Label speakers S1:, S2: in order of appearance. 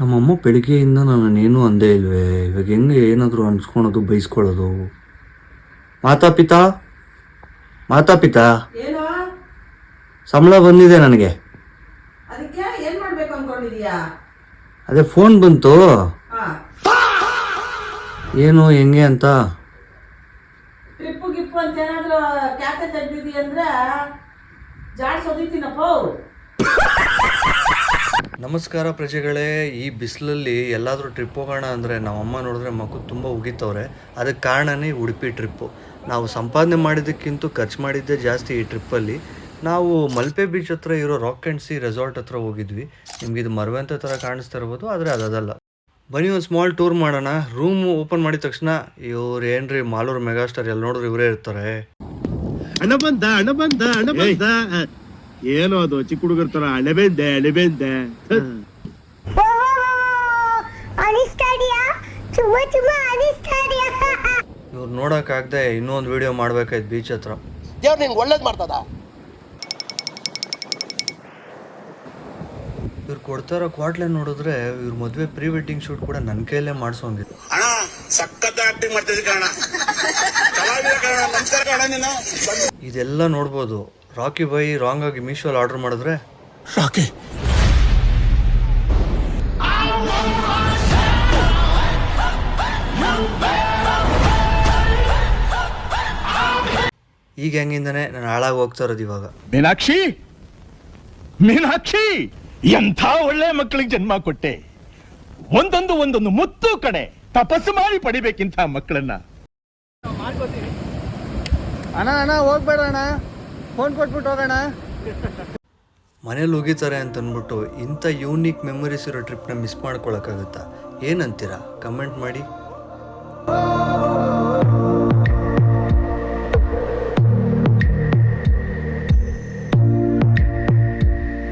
S1: ನಮ್ಮಮ್ಮ ಬೆಳಿಗ್ಗೆಯಿಂದ ನಾನೇನು ಅಂದೇ ಇಲ್ವೇ. ಇವಾಗ ಹೆಂಗೆ ಏನಾದರೂ ಅನ್ಸ್ಕೊಳೋದು ಬೈಸ್ಕೊಳ್ಳೋದು. ಮಾತಾಪಿತಾ ಮಾತಾಪಿತಾ
S2: ಏನು
S1: ಸಂಬಳ ಬಂದಿದೆ ನನಗೆ.
S2: ಅದಕ್ಕೆ ಏನ್ ಮಾಡ್ಬೇಕು ಅನ್ಕೊಂಡಿದೀಯಾ?
S1: ಅದೇ ಫೋನ್ ಬಂತು,
S2: ಹಾ,
S1: ಏನು ಹೆಂಗೆ ಅಂತ.
S2: ಟ್ರಿಪ್ಪು ಗಿಪ್ಪು ಅಂತ ಏನಾದ್ರು ಕ್ಯಾತೆ ತೆಗ್ದಿದಿ ಅಂದ್ರೆ ಜಾಡ್ಸೋದಿತ್ತೀನಪ್ಪ.
S1: ನಮಸ್ಕಾರ ಪ್ರಜೆಗಳೇ. ಈ ಬಿಸಿಲಲ್ಲಿ ಎಲ್ಲಾದರೂ ಟ್ರಿಪ್ ಹೋಗೋಣ ಅಂದರೆ ನಮ್ಮಮ್ಮ ನೋಡಿದ್ರೆ ಮಗು ತುಂಬ ಉಗಿತವ್ರೆ. ಅದಕ್ಕೆ ಕಾರಣನೇ ಉಡುಪಿ ಟ್ರಿಪ್ಪು. ನಾವು ಸಂಪಾದನೆ ಮಾಡಿದ್ದಕ್ಕಿಂತ ಖರ್ಚು ಮಾಡಿದ್ದೇ ಜಾಸ್ತಿ ಈ ಟ್ರಿಪ್ಪಲ್ಲಿ. ನಾವು ಮಲ್ಪೆ ಬೀಚ್ ಹತ್ರ ಇರೋ ರಾಕ್ ಆ್ಯಂಡ್ ಸಿ ರೆಸಾರ್ಟ್ ಹತ್ರ ಹೋಗಿದ್ವಿ. ನಿಮ್ಗೆ ಇದು ಮರವಂತೆ ಥರ ಕಾಣಿಸ್ತಾ ಇರ್ಬೋದು, ಆದರೆ ಅದಲ್ಲ. ಬನ್ನಿ ಒಂದು ಸ್ಮಾಲ್ ಟೂರ್ ಮಾಡೋಣ. ರೂಮ್ ಓಪನ್ ಮಾಡಿದ ತಕ್ಷಣ ಇವ್ರು ಏನ್ರಿ ಮಾಲೂರು ಮೆಗಾಸ್ಟಾರ್, ಎಲ್ಲಿ ನೋಡಿದ್ರು ಇವರೇ ಇರ್ತಾರೆ.
S3: ಹಣ ಬಂದ ಏನೋ ಅದು ಚಿಕ್ಕ ಹುಡುಗರ ತರ ಅಣೆಬೆಂದೆ
S1: ಇವ್ರು ನೋಡೋಕ್ಕಾಗದೆ ಇನ್ನೊಂದು ವಿಡಿಯೋ ಮಾಡ್ಬೇಕಾಯ್ತು ಬೀಚ್ ಹತ್ರ.
S4: ದೇವ್ರು ನಿಂಗೆ ಒಳ್ಳೇದು ಮಾಡ್ತದ.
S1: ಇವ್ರು ಕೊಡ್ತಾರೋ ಕ್ವಾಟ್ಲೆ ನೋಡಿದ್ರೆ ಇವ್ರ ಮದುವೆ ಪ್ರೀ ವೆಡ್ಡಿಂಗ್ ಶೂಟ್ ಕೂಡ ನನ್ನ ಕೈಯಲ್ಲೇ ಮಾಡಿಸೋಂಗಿತ್ತು.
S4: ಅಣ್ಣ ಸಖತ್ ಆಕ್ಟಿಂಗ್ ಮಾಡ್ತಿದ್ದೆ ಕಣ. ನಮಸ್ಕಾರ ಕಣ ನೀನು.
S1: ಇದೆಲ್ಲ ನೋಡ್ಬೋದು. ರಾಕಿ ಬೈ ರಾಂಗ್ ಆಗಿ ಮೀಶೋಲ್ಲಿ ಆರ್ಡರ್ ಮಾಡಿದ್ರೆ ಈಗ ಹೆಂಗಿಂದಾನೆ ನಾನು ಹಾಳಾಗಿ ಹೋಗ್ತಾ ಇರೋದು ಇವಾಗ.
S5: ಮೀನಾಕ್ಷಿ ಎಂಥ ಒಳ್ಳೆ ಮಕ್ಕಳಿಗೆ ಜನ್ಮ ಕೊಟ್ಟೆ. ಒಂದೊಂದು ಮುತ್ತು ಕಡೆ ತಪಸ್ಸು ಮಾಡಿ ಪಡಿಬೇಕಿಂತ ಮಕ್ಕಳನ್ನ.
S6: ಅಣ್ಣ ಹೋಗ್ಬೇಡ ಅಣ್ಣ, ಫೋನ್ ಕೊಟ್ಬಿಟ್ಟು ಹೋಗೋಣ.
S1: ಮನೇಲಿ ಹೋಗಿತಾರೆ ಅಂತ ಅಂದ್ಬಿಟ್ಟು ಇಂಥ ಯೂನಿಕ್ ಮೆಮೊರೀಸ್ ಇರೋ ಟ್ರಿಪ್ನ ಮಿಸ್ ಮಾಡ್ಕೊಳಕ್ಕಾಗುತ್ತಾ? ಏನಂತೀರಾ? ಕಮೆಂಟ್ ಮಾಡಿ.